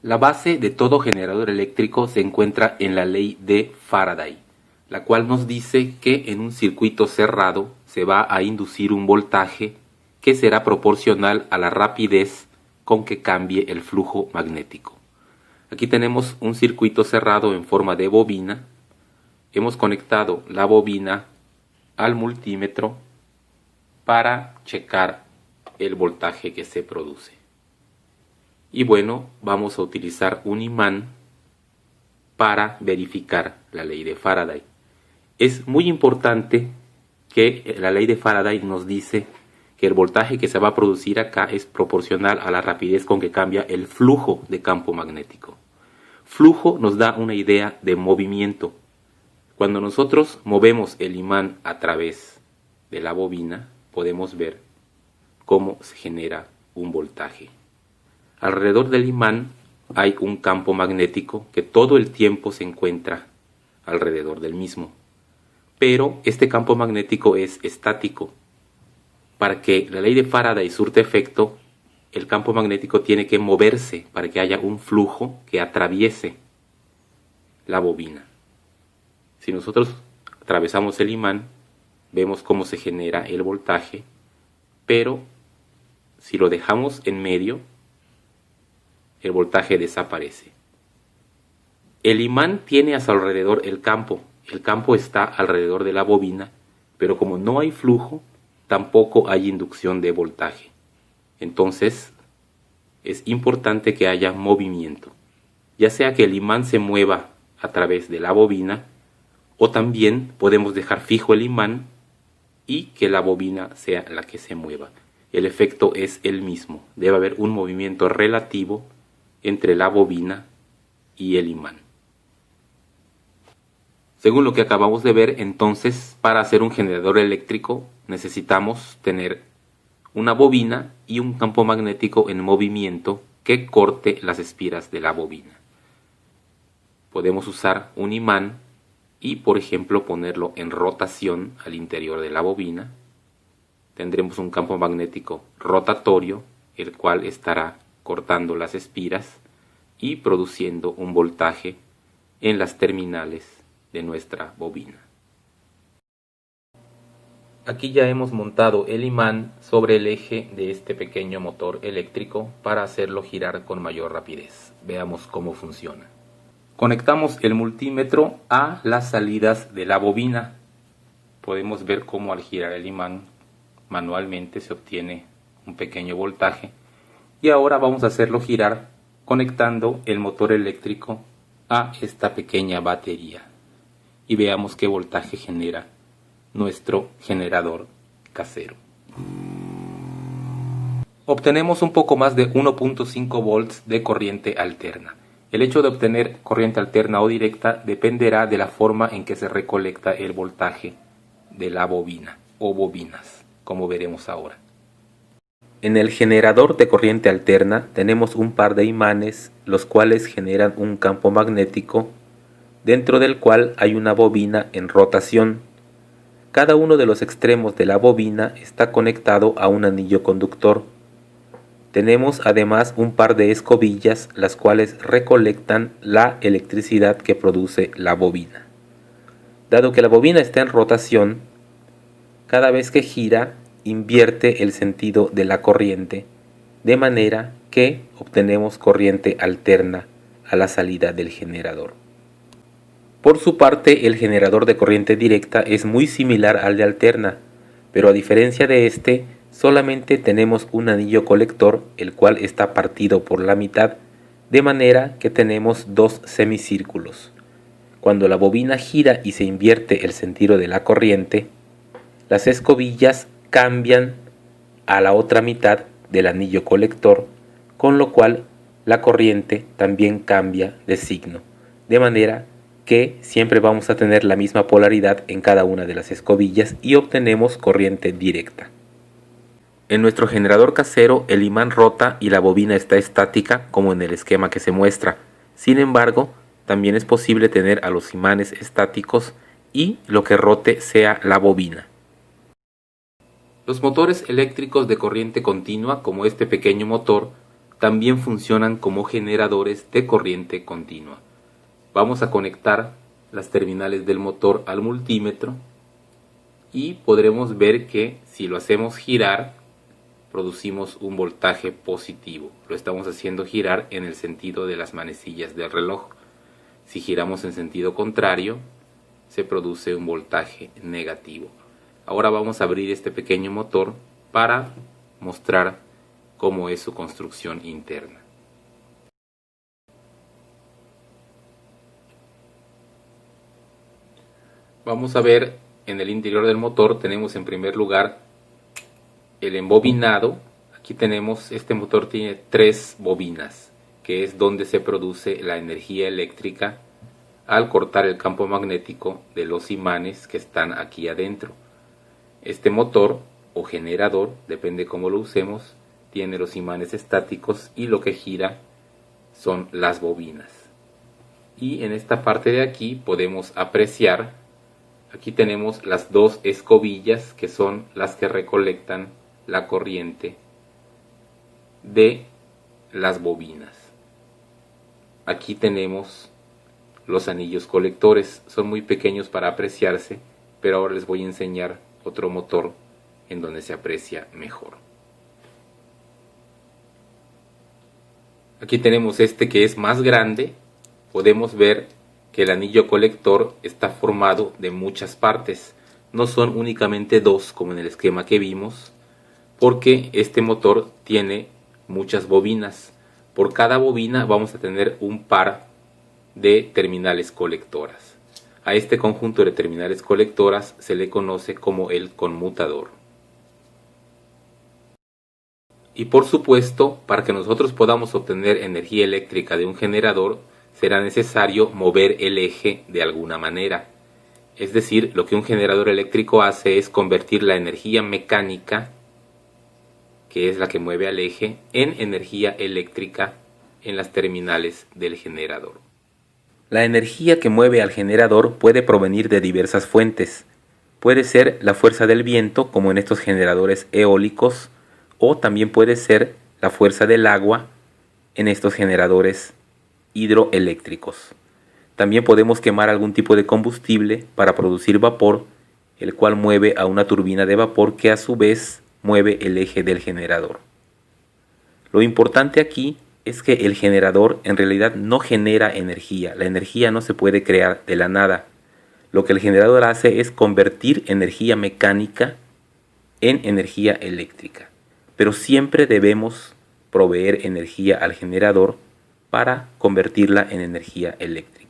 La base de todo generador eléctrico se encuentra en la ley de Faraday, la cual nos dice que en un circuito cerrado se va a inducir un voltaje que será proporcional a la rapidez con que cambie el flujo magnético. Aquí tenemos un circuito cerrado en forma de bobina. Hemos conectado la bobina al multímetro para checar el voltaje que se produce. Y bueno, vamos a utilizar un imán para verificar la ley de Faraday. Es muy importante que la ley de Faraday nos dice que el voltaje que se va a producir acá es proporcional a la rapidez con que cambia el flujo de campo magnético. Flujo nos da una idea de movimiento. Cuando nosotros movemos el imán a través de la bobina, podemos ver cómo se genera un voltaje. Alrededor del imán hay un campo magnético que todo el tiempo se encuentra alrededor del mismo. Pero este campo magnético es estático. Para que la ley de Faraday surta efecto, el campo magnético tiene que moverse para que haya un flujo que atraviese la bobina. Si nosotros atravesamos el imán, vemos cómo se genera el voltaje, pero si lo dejamos en medio, el voltaje desaparece. El imán tiene a su alrededor el campo está alrededor de la bobina, pero como no hay flujo, tampoco hay inducción de voltaje. Entonces, es importante que haya movimiento, ya sea que el imán se mueva a través de la bobina, o también podemos dejar fijo el imán y que la bobina sea la que se mueva. El efecto es el mismo, debe haber un movimiento relativo entre la bobina y el imán. Según lo que acabamos de ver, entonces, para hacer un generador eléctrico necesitamos tener una bobina y un campo magnético en movimiento que corte las espiras de la bobina. Podemos usar un imán y, por ejemplo, ponerlo en rotación al interior de la bobina. Tendremos un campo magnético rotatorio, el cual estará cortando las espiras y produciendo un voltaje en las terminales de nuestra bobina. Aquí ya hemos montado el imán sobre el eje de este pequeño motor eléctrico para hacerlo girar con mayor rapidez. Veamos cómo funciona. Conectamos el multímetro a las salidas de la bobina. Podemos ver cómo al girar el imán manualmente se obtiene un pequeño voltaje. Y ahora vamos a hacerlo girar conectando el motor eléctrico a esta pequeña batería. Y veamos qué voltaje genera nuestro generador casero. Obtenemos un poco más de 1.5 volts de corriente alterna. El hecho de obtener corriente alterna o directa dependerá de la forma en que se recolecta el voltaje de la bobina o bobinas, como veremos ahora. En el generador de corriente alterna tenemos un par de imanes, los cuales generan un campo magnético, dentro del cual hay una bobina en rotación. Cada uno de los extremos de la bobina está conectado a un anillo conductor. Tenemos además un par de escobillas, las cuales recolectan la electricidad que produce la bobina. Dado que la bobina está en rotación, cada vez que gira, invierte el sentido de la corriente, de manera que obtenemos corriente alterna a la salida del generador. Por su parte, el generador de corriente directa es muy similar al de alterna, pero a diferencia de este, solamente tenemos un anillo colector, el cual está partido por la mitad, de manera que tenemos dos semicírculos. Cuando la bobina gira y se invierte el sentido de la corriente, las escobillas cambian a la otra mitad del anillo colector, con lo cual la corriente también cambia de signo, de manera que siempre vamos a tener la misma polaridad en cada una de las escobillas y obtenemos corriente directa. En nuestro generador casero el imán rota y la bobina está estática, como en el esquema que se muestra. Sin embargo, también es posible tener a los imanes estáticos y lo que rote sea la bobina. Los motores eléctricos de corriente continua, como este pequeño motor, también funcionan como generadores de corriente continua. Vamos a conectar las terminales del motor al multímetro y podremos ver que si lo hacemos girar, producimos un voltaje positivo. Lo estamos haciendo girar en el sentido de las manecillas del reloj. Si giramos en sentido contrario, se produce un voltaje negativo. Ahora vamos a abrir este pequeño motor para mostrar cómo es su construcción interna. Vamos a ver en el interior del motor. Tenemos en primer lugar el embobinado. Aquí tenemos, este motor tiene 3 bobinas, que es donde se produce la energía eléctrica al cortar el campo magnético de los imanes que están aquí adentro. Este motor o generador, depende cómo lo usemos, tiene los imanes estáticos y lo que gira son las bobinas. Y en esta parte de aquí podemos apreciar, aquí tenemos las 2 escobillas que son las que recolectan la corriente de las bobinas. Aquí tenemos los anillos colectores, son muy pequeños para apreciarse, pero ahora les voy a enseñar otro motor en donde se aprecia mejor. Aquí tenemos este que es más grande. Podemos ver que el anillo colector está formado de muchas partes, no son únicamente 2 como en el esquema que vimos, porque este motor tiene muchas bobinas. Por cada bobina vamos a tener un par de terminales colectoras. A este conjunto de terminales colectoras se le conoce como el conmutador. Y por supuesto, para que nosotros podamos obtener energía eléctrica de un generador, será necesario mover el eje de alguna manera. Es decir, lo que un generador eléctrico hace es convertir la energía mecánica, que es la que mueve al eje, en energía eléctrica en las terminales del generador. La energía que mueve al generador puede provenir de diversas fuentes. Puede ser la fuerza del viento, como en estos generadores eólicos, o también puede ser la fuerza del agua en estos generadores hidroeléctricos. También podemos quemar algún tipo de combustible para producir vapor, el cual mueve a una turbina de vapor que a su vez mueve el eje del generador. Lo importante aquí es que el generador en realidad no genera energía. La energía no se puede crear de la nada. Lo que el generador hace es convertir energía mecánica en energía eléctrica. Pero siempre debemos proveer energía al generador para convertirla en energía eléctrica.